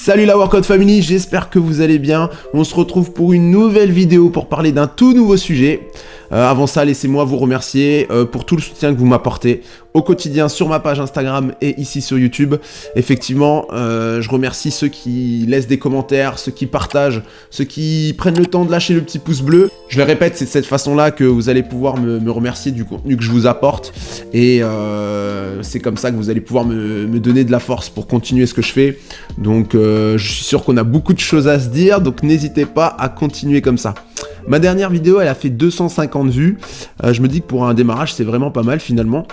Salut la Workout Family, j'espère que vous allez bien. On se retrouve pour une nouvelle vidéo pour parler d'un tout nouveau sujet. Avant ça, laissez-moi vous remercier pour tout le soutien que vous m'apportez au quotidien sur ma page Instagram et ici sur YouTube. Effectivement, je remercie ceux qui laissent des commentaires, ceux qui partagent, ceux qui prennent le temps de lâcher le petit pouce bleu. Je le répète, c'est de cette façon-là que vous allez pouvoir me remercier du contenu que je vous apporte. Et c'est comme ça que vous allez pouvoir me donner de la force pour continuer ce que je fais. Donc, je suis sûr qu'on a beaucoup de choses à se dire, donc n'hésitez pas à continuer comme ça. Ma dernière vidéo, elle a fait 250 vues. Je me dis que pour un démarrage, c'est vraiment pas mal finalement.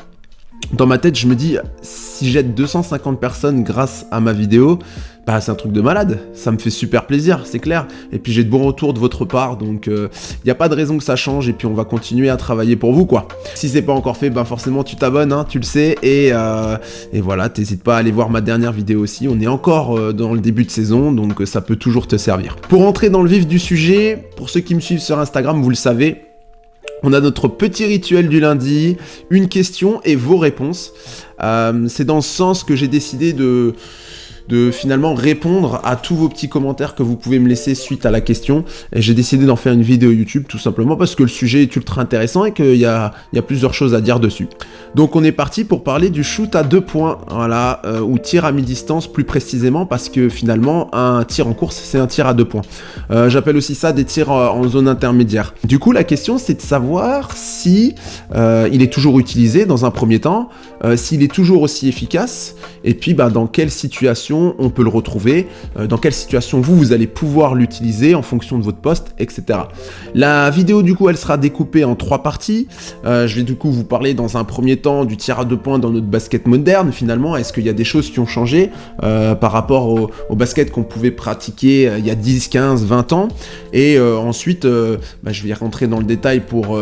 Dans ma tête, je me dis, si j'aide 250 personnes grâce à ma vidéo, bah c'est un truc de malade, ça me fait super plaisir, c'est clair. Et puis j'ai de bons retours de votre part, donc il n'y a pas de raison que ça change, et puis on va continuer à travailler pour vous, quoi. Si c'est pas encore fait, bah forcément tu t'abonnes, hein, tu le sais, et voilà, t'hésites pas à aller voir ma dernière vidéo aussi. On est encore dans le début de saison, donc ça peut toujours te servir. Pour entrer dans le vif du sujet, pour ceux qui me suivent sur Instagram, vous le savez, on a notre petit rituel du lundi, une question et vos réponses. C'est dans ce sens que j'ai décidé de finalement répondre à tous vos petits commentaires que vous pouvez me laisser suite à la question. Et j'ai décidé d'en faire une vidéo YouTube tout simplement parce que le sujet est ultra intéressant et qu'il y a plusieurs choses à dire dessus. Donc on est parti pour parler du shoot à 2 points, voilà, ou tir à mi-distance plus précisément, parce que finalement un tir en course c'est un tir à 2 points. J'appelle aussi ça des tirs en zone intermédiaire. Du coup la question c'est de savoir si il est toujours utilisé dans un premier temps, s'il est toujours aussi efficace, et puis bah, dans quelle situation on peut le retrouver, dans quelle situation vous allez pouvoir l'utiliser en fonction de votre poste, etc. La vidéo du coup elle sera découpée en 3 parties. Je vais du coup vous parler dans un premier temps du tir à 2 points dans notre basket moderne finalement. Est-ce qu'il y a des choses qui ont changé par rapport au basket qu'on pouvait pratiquer il y a 10, 15, 20 ans, et ensuite bah, je vais rentrer dans le détail pour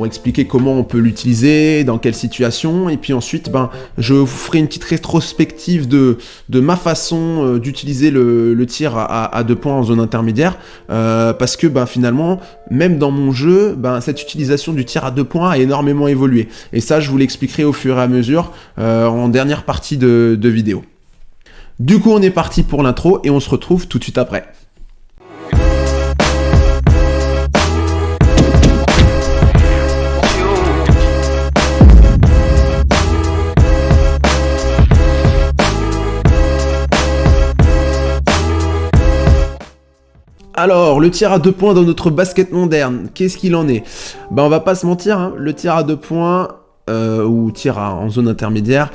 expliquer comment on peut l'utiliser, dans quelle situation, et puis ensuite ben, je vous ferai une petite rétrospective de ma façon d'utiliser le tir à 2 points en zone intermédiaire, parce que ben, finalement même dans mon jeu ben, cette utilisation du tir à 2 points a énormément évolué, et ça je vous l'expliquerai au fur et à mesure en dernière partie de vidéo. Du coup on est parti pour l'intro et on se retrouve tout de suite après. Alors, le tir à 2 points dans notre basket moderne, qu'est-ce qu'il en est? Ben, on va pas se mentir, hein, le tir à 2 points, ou tir en zone intermédiaire,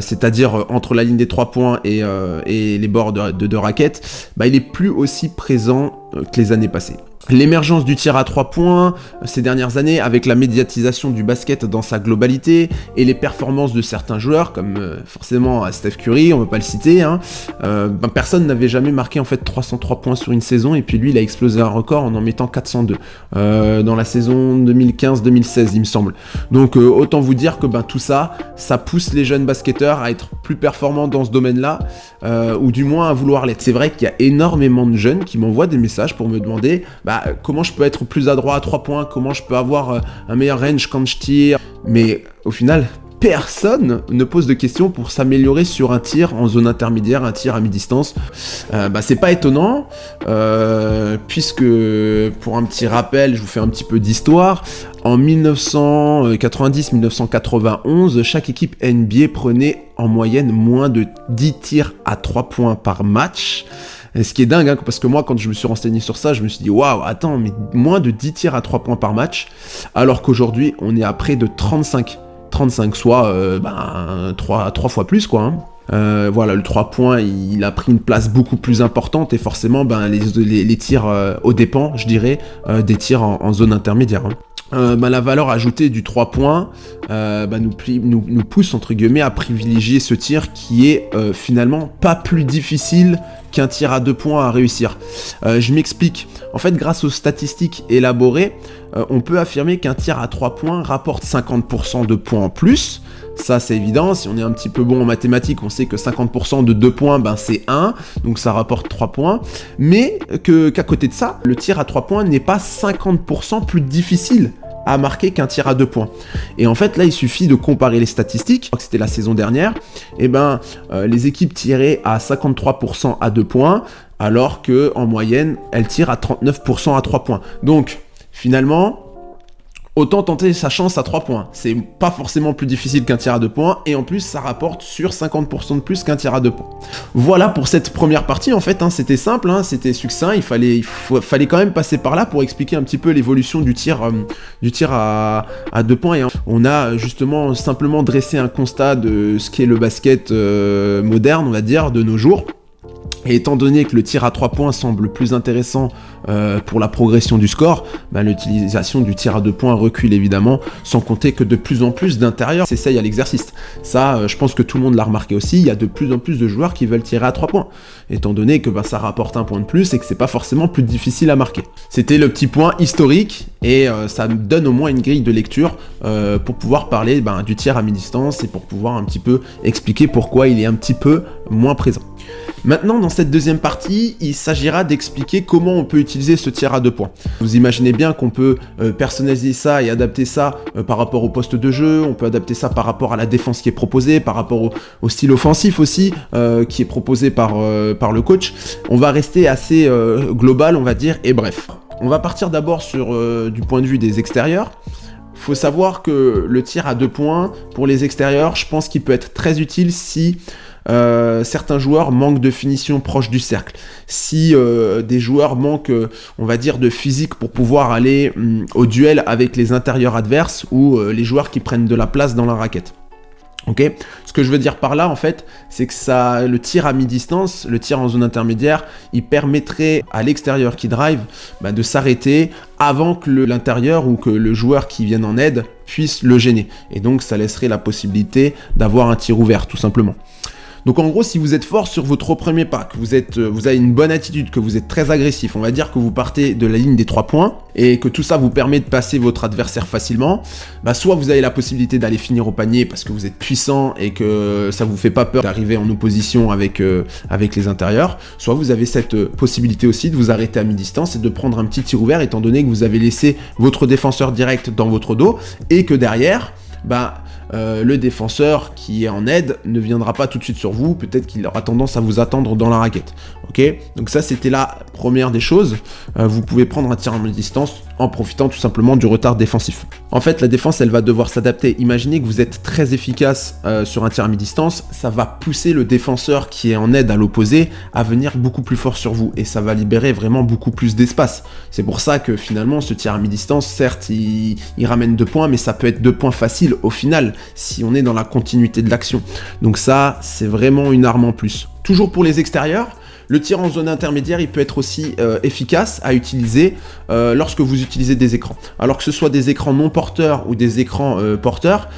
c'est-à-dire entre la ligne des 3 points et les bords de raquettes, ben, il est plus aussi présent que les années passées. L'émergence du tir à 3 points ces dernières années, avec la médiatisation du basket dans sa globalité et les performances de certains joueurs comme forcément Steph Curry, on va pas le citer, hein, ben personne n'avait jamais marqué en fait 303 points sur une saison, et puis lui il a explosé un record en mettant 402 dans la saison 2015-2016 il me semble. Donc autant vous dire que ben, tout ça pousse les jeunes basketteurs à être plus performants dans ce domaine-là, ou du moins à vouloir l'être. C'est vrai qu'il y a énormément de jeunes qui m'envoient des messages pour me demander comment je peux être plus adroit à 3 points, comment je peux avoir un meilleur range quand je tire. Mais au final, personne ne pose de questions pour s'améliorer sur un tir en zone intermédiaire, un tir à mi-distance. C'est pas étonnant, puisque pour un petit rappel, je vous fais un petit peu d'histoire. En 1990-1991, chaque équipe NBA prenait en moyenne moins de 10 tirs à 3 points par match. Ce qui est dingue, hein, parce que moi, quand je me suis renseigné sur ça, je me suis dit, waouh, attends, mais moins de 10 tirs à 3 points par match, alors qu'aujourd'hui, on est à près de 35, soit 3 fois plus, quoi. Hein. Voilà, le 3 points, il a pris une place beaucoup plus importante, et forcément, ben, les tirs aux dépens, je dirais, des tirs en zone intermédiaire. Hein. La valeur ajoutée du 3 points nous pousse entre guillemets à privilégier ce tir qui est finalement pas plus difficile qu'un tir à 2 points à réussir. Je m'explique. En fait, grâce aux statistiques élaborées, on peut affirmer qu'un tir à 3 points rapporte 50% de points en plus. Ça c'est évident, si on est un petit peu bon en mathématiques, on sait que 50% de 2 points, ben c'est 1, donc ça rapporte 3 points, mais qu'à côté de ça, le tir à 3 points n'est pas 50% plus difficile à marquer qu'un tir à 2 points. Et en fait, là, il suffit de comparer les statistiques. Je crois que c'était la saison dernière. Et les équipes tiraient à 53% à 2 points, alors qu'en moyenne, elles tirent à 39% à 3 points. Donc, finalement, autant tenter sa chance à 3 points. C'est pas forcément plus difficile qu'un tir à 2 points, et en plus, ça rapporte sur 50% de plus qu'un tir à 2 points. Voilà pour cette première partie, en fait, c'était simple, c'était succinct, il fallait quand même passer par là pour expliquer un petit peu l'évolution du tir à 2 points, et on a justement simplement dressé un constat de ce qu'est le basket moderne, on va dire, de nos jours. Et étant donné que le tir à 3 points semble plus intéressant pour la progression du score, l'utilisation du tir à 2 points recule évidemment, sans compter que de plus en plus d'intérieurs s'essayent à l'exercice. Ça, je pense que tout le monde l'a remarqué aussi, il y a de plus en plus de joueurs qui veulent tirer à 3 points, étant donné que ça rapporte un point de plus et que c'est pas forcément plus difficile à marquer. C'était le petit point historique, et ça me donne au moins une grille de lecture pour pouvoir parler du tir à mi-distance et pour pouvoir un petit peu expliquer pourquoi il est un petit peu moins présent. Maintenant, dans cette deuxième partie, il s'agira d'expliquer comment on peut utiliser ce tir à 2 points. Vous imaginez bien qu'on peut personnaliser ça et adapter ça par rapport au poste de jeu, on peut adapter ça par rapport à la défense qui est proposée, par rapport au style offensif aussi qui est proposé par le coach. On va rester assez global, on va dire, et bref. On va partir d'abord du point de vue des extérieurs. Faut savoir que le tir à 2 points, pour les extérieurs, je pense qu'il peut être très utile si certains joueurs manquent de finition proche du cercle, si des joueurs manquent, on va dire, de physique pour pouvoir aller au duel avec les intérieurs adverses ou les joueurs qui prennent de la place dans la raquette. Ok, ce que je veux dire par là, en fait, c'est que le tir à mi-distance, le tir en zone intermédiaire, il permettrait à l'extérieur qui drive de s'arrêter avant que l'intérieur ou que le joueur qui vienne en aide puisse le gêner. Et donc, ça laisserait la possibilité d'avoir un tir ouvert, tout simplement. Donc en gros, si vous êtes fort sur vos 3 premiers pas, que vous avez une bonne attitude, que vous êtes très agressif, on va dire que vous partez de la ligne des 3 points et que tout ça vous permet de passer votre adversaire facilement, soit vous avez la possibilité d'aller finir au panier parce que vous êtes puissant et que ça vous fait pas peur d'arriver en opposition avec les intérieurs, soit vous avez cette possibilité aussi de vous arrêter à mi-distance et de prendre un petit tir ouvert étant donné que vous avez laissé votre défenseur direct dans votre dos et que derrière, le défenseur qui est en aide ne viendra pas tout de suite sur vous, peut-être qu'il aura tendance à vous attendre dans la raquette. Ok, donc ça c'était la première des choses. Vous pouvez prendre un tir à mi-distance en profitant tout simplement du retard défensif. En fait, la défense, elle va devoir s'adapter. Imaginez que vous êtes très efficace sur un tir à mi-distance, ça va pousser le défenseur qui est en aide à l'opposé à venir beaucoup plus fort sur vous et ça va libérer vraiment beaucoup plus d'espace. C'est pour ça que finalement, ce tir à mi-distance, certes, il ramène 2 points, mais ça peut être 2 points faciles au final si on est dans la continuité de l'action. Donc ça, c'est vraiment une arme en plus. Toujours pour les extérieurs, le tir en zone intermédiaire, il peut être aussi efficace à utiliser lorsque vous utilisez des écrans. Alors que ce soit des écrans non porteurs ou des écrans porteurs,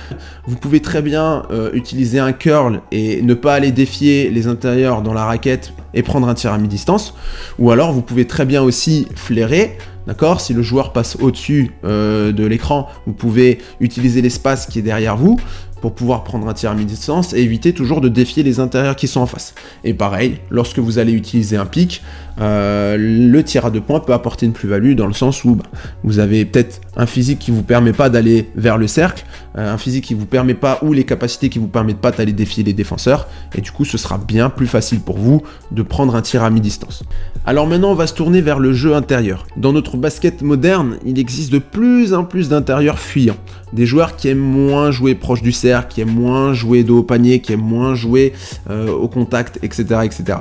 vous pouvez très bien utiliser un curl et ne pas aller défier les intérieurs dans la raquette et prendre un tir à mi-distance. Ou alors vous pouvez très bien aussi flairer. D'accord, si le joueur passe au-dessus de l'écran, vous pouvez utiliser l'espace qui est derrière vous pour pouvoir prendre un tir à mi-distance et éviter toujours de défier les intérieurs qui sont en face. Et pareil, lorsque vous allez utiliser un pick, le tir à 2 points peut apporter une plus-value dans le sens où vous avez peut-être un physique qui vous permet pas d'aller vers le cercle, un physique qui vous permet pas ou les capacités qui vous permettent pas d'aller défier les défenseurs et du coup ce sera bien plus facile pour vous de prendre un tir à mi-distance. Alors maintenant on va se tourner vers le jeu intérieur. Dans notre basket moderne, il existe de plus en plus d'intérieurs fuyants, des joueurs qui aiment moins jouer proche du cercle, qui aiment moins jouer dos au panier, qui aiment moins jouer au contact, etc., etc.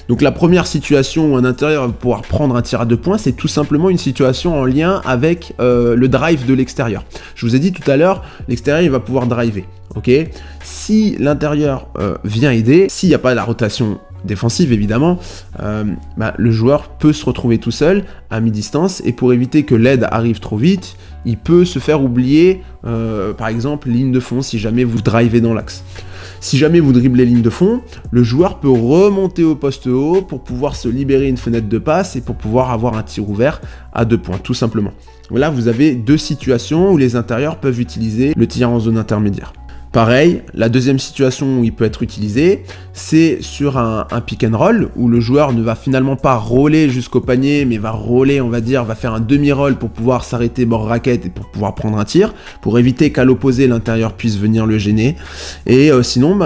Donc la première situation où un intérieur va pouvoir prendre un tir à 2 points, c'est tout simplement une situation en lien avec le drive de l'extérieur. Je vous ai dit tout à l'heure, l'extérieur il va pouvoir driver. Ok, si l'intérieur vient aider, s'il n'y a pas la rotation défensive évidemment, le joueur peut se retrouver tout seul à mi-distance et pour éviter que l'aide arrive trop vite, il peut se faire oublier par exemple ligne de fond si jamais vous drivez dans l'axe. Si jamais vous driblez ligne de fond, le joueur peut remonter au poste haut pour pouvoir se libérer une fenêtre de passe et pour pouvoir avoir un tir ouvert à 2 points, tout simplement. Là, vous avez 2 situations où les intérieurs peuvent utiliser le tir en zone intermédiaire. Pareil, la deuxième situation où il peut être utilisé, c'est sur un pick and roll, où le joueur ne va finalement pas roller jusqu'au panier, mais va roller, on va dire, va faire un demi-roll pour pouvoir s'arrêter bord raquette et pour pouvoir prendre un tir, pour éviter qu'à l'opposé, l'intérieur puisse venir le gêner. Et sinon,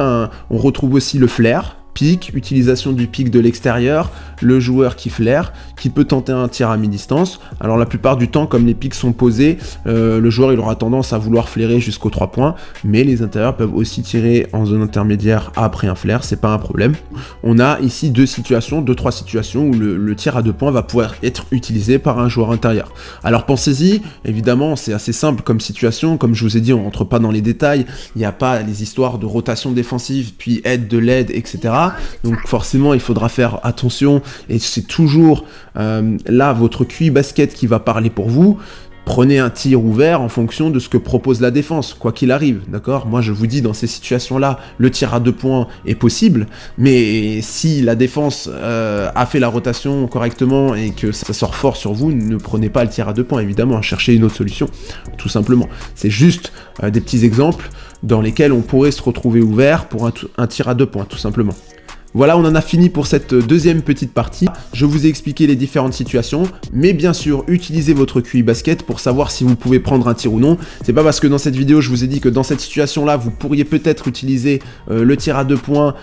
on retrouve aussi le flair. Pick, utilisation du pick de l'extérieur, le joueur qui flaire, qui peut tenter un tir à mi-distance. Alors la plupart du temps, comme les picks sont posés, le joueur il aura tendance à vouloir flairer jusqu'aux 3 points, mais les intérieurs peuvent aussi tirer en zone intermédiaire après un flair, c'est pas un problème. On a ici trois situations où le tir à 2 points va pouvoir être utilisé par un joueur intérieur. Alors pensez-y, évidemment c'est assez simple comme situation, comme je vous ai dit, on rentre pas dans les détails, il n'y a pas les histoires de rotation défensive, puis aide de l'aide, etc. Donc forcément il faudra faire attention et c'est toujours là votre QI basket qui va parler pour vous. Prenez un tir ouvert en fonction de ce que propose la défense, quoi qu'il arrive, d'accord ? Moi je vous dis dans ces situations-là, le tir à 2 points est possible, mais si la défense a fait la rotation correctement et que ça sort fort sur vous, ne prenez pas le tir à 2 points, évidemment, cherchez une autre solution, tout simplement. C'est juste des petits exemples dans lesquels on pourrait se retrouver ouvert pour un tir à 2 points, tout simplement. Voilà, on en a fini pour cette deuxième petite partie. Je vous ai expliqué les différentes situations, mais bien sûr, utilisez votre QI basket pour savoir si vous pouvez prendre un tir ou non. C'est pas parce que dans cette vidéo, je vous ai dit que dans cette situation-là, vous pourriez peut-être utiliser le tir à 2 points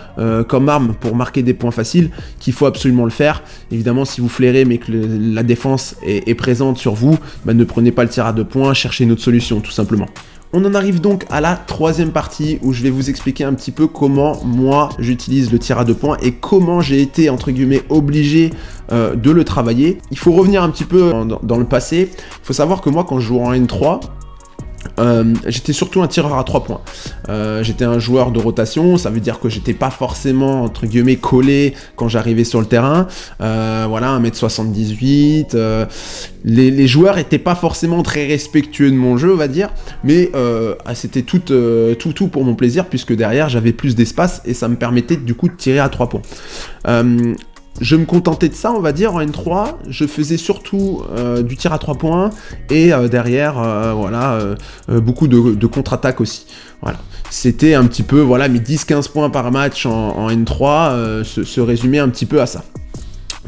comme arme pour marquer des points faciles, qu'il faut absolument le faire. Évidemment, si vous flairez mais que la défense est présente sur vous, ne prenez pas le tir à 2 points, cherchez une autre solution, tout simplement. On en arrive donc à la troisième partie où je vais vous expliquer un petit peu comment moi j'utilise le tir à 2 points et comment j'ai été entre guillemets obligé de le travailler. Il faut revenir un petit peu dans le passé. Il faut savoir que moi quand je joue en N3, j'étais surtout un tireur à 3 points. J'étais un joueur de rotation, ça veut dire que j'étais pas forcément entre guillemets collé quand j'arrivais sur le terrain. Voilà, 1m78. Les joueurs étaient pas forcément très respectueux de mon jeu, on va dire, mais c'était tout pour mon plaisir puisque derrière j'avais plus d'espace et ça me permettait du coup de tirer à 3 points. Je me contentais de ça, on va dire, en N3, je faisais surtout du tir à 3 points, et derrière, beaucoup de contre-attaques aussi. Voilà. C'était un petit peu, mes 10-15 points par match en N3 se résumaient un petit peu à ça.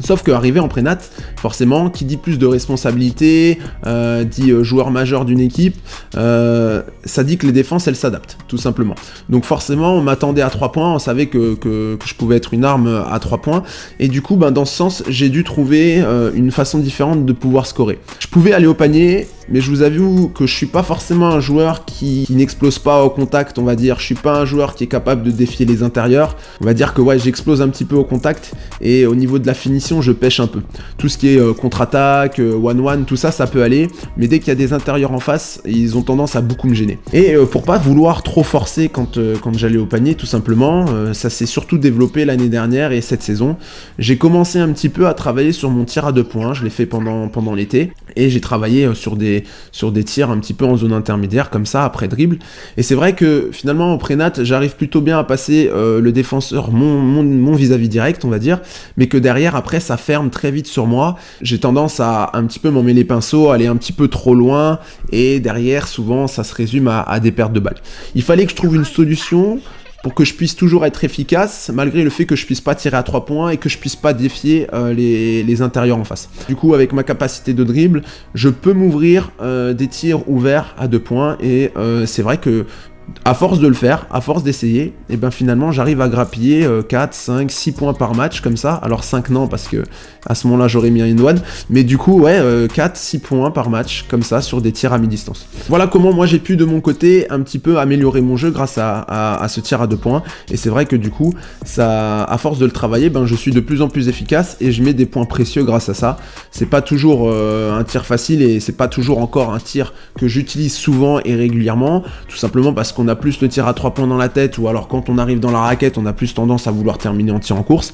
Sauf qu'arrivé en prénat, forcément, qui dit plus de responsabilité, dit joueur majeur d'une équipe, ça dit que les défenses, elles s'adaptent, tout simplement. Donc forcément, on m'attendait à 3 points, on savait que je pouvais être une arme à 3 points, et du coup, dans ce sens, j'ai dû trouver une façon différente de pouvoir scorer. Je pouvais aller au panier, mais je vous avoue que je suis pas forcément un joueur qui n'explose pas au contact, on va dire. Je suis pas un joueur qui est capable de défier les intérieurs. On va dire que j'explose un petit peu au contact, et au niveau de la finition, je pêche un peu. Tout ce qui est contre-attaque, one-one, tout ça, ça peut aller, mais dès qu'il y a des intérieurs en face, ils ont tendance à beaucoup me gêner. Et pour pas vouloir trop forcer quand j'allais au panier, tout simplement, ça s'est surtout développé l'année dernière et cette saison. J'ai commencé un petit peu à travailler sur mon tir à 2 points, je l'ai fait pendant l'été, et j'ai travaillé sur des tirs un petit peu en zone intermédiaire, comme ça, après dribble. Et c'est vrai que finalement, en prénat, j'arrive plutôt bien à passer le défenseur, mon vis-à-vis direct, on va dire, mais que derrière, après, ça ferme très vite sur moi. J'ai tendance à un petit peu m'en mêler les pinceaux, aller un petit peu trop loin, et derrière, souvent, ça se résume à des pertes de balles. Il fallait que je trouve une solution pour que je puisse toujours être efficace, malgré le fait que je puisse pas tirer à 3 points et que je puisse pas défier les intérieurs en face. Du coup, avec ma capacité de dribble, je peux m'ouvrir des tirs ouverts à 2 points, et c'est vrai que à force de le faire, à force d'essayer, et finalement j'arrive à grappiller 4, 5, 6 points par match comme ça. Alors 5 non, parce que à ce moment-là j'aurais mis un in-one, mais du coup 4, 6 points par match comme ça sur des tirs à mi-distance. Voilà comment moi j'ai pu de mon côté un petit peu améliorer mon jeu grâce à ce tir à 2 points, et c'est vrai que du coup ça, à force de le travailler, je suis de plus en plus efficace et je mets des points précieux grâce à ça. C'est pas toujours un tir facile, et c'est pas toujours encore un tir que j'utilise souvent et régulièrement, tout simplement parce qu'on a plus le tir à 3 points dans la tête, ou alors quand on arrive dans la raquette, on a plus tendance à vouloir terminer en tir en course.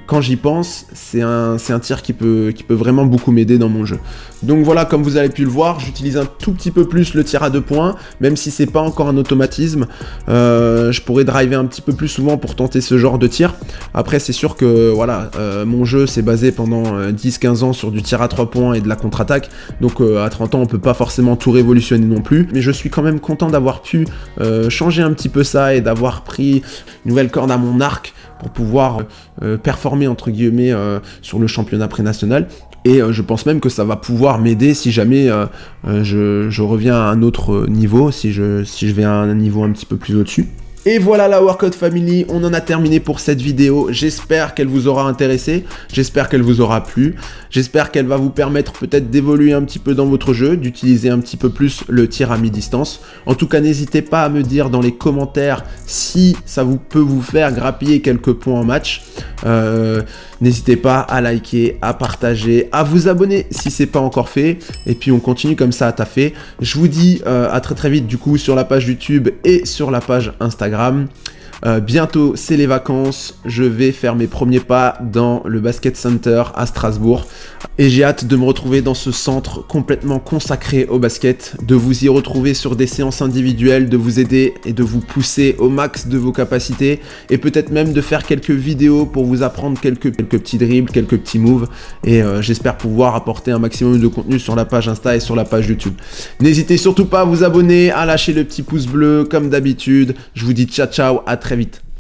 Quand j'y pense, c'est un tir qui peut vraiment beaucoup m'aider dans mon jeu. Donc voilà, comme vous avez pu le voir, j'utilise un tout petit peu plus le tir à 2 points, même si c'est pas encore un automatisme. Je pourrais driver un petit peu plus souvent pour tenter ce genre de tir. Après, c'est sûr que mon jeu s'est basé pendant 10-15 ans sur du tir à 3 points et de la contre-attaque, donc à 30 ans on peut pas forcément tout révolutionner non plus, mais je suis quand même content d'avoir pu changer un petit peu ça et d'avoir pris une nouvelle corde à mon arc pour pouvoir performer entre guillemets sur le championnat pré-national. Et je pense même que ça va pouvoir m'aider si jamais je reviens à un autre niveau, si je vais à un niveau un petit peu plus au-dessus. Et voilà la Workout Family, on en a terminé pour cette vidéo. J'espère qu'elle vous aura intéressé, j'espère qu'elle vous aura plu, j'espère qu'elle va vous permettre peut-être d'évoluer un petit peu dans votre jeu, d'utiliser un petit peu plus le tir à mi-distance. En tout cas, n'hésitez pas à me dire dans les commentaires si ça peut vous faire grappiller quelques points en match. N'hésitez pas à liker, à partager, à vous abonner si c'est pas encore fait. Et puis on continue comme ça à taffer. Je vous dis à très vite du coup sur la page YouTube et sur la page Instagram. Bientôt c'est les vacances, je vais faire mes premiers pas dans le Basket Center à Strasbourg et j'ai hâte de me retrouver dans ce centre complètement consacré au basket, de vous y retrouver sur des séances individuelles, de vous aider et de vous pousser au max de vos capacités et peut-être même de faire quelques vidéos pour vous apprendre quelques petits dribbles, quelques petits moves et j'espère pouvoir apporter un maximum de contenu sur la page Insta et sur la page YouTube. N'hésitez surtout pas à vous abonner, à lâcher le petit pouce bleu comme d'habitude. Je vous dis ciao ciao, à très vite.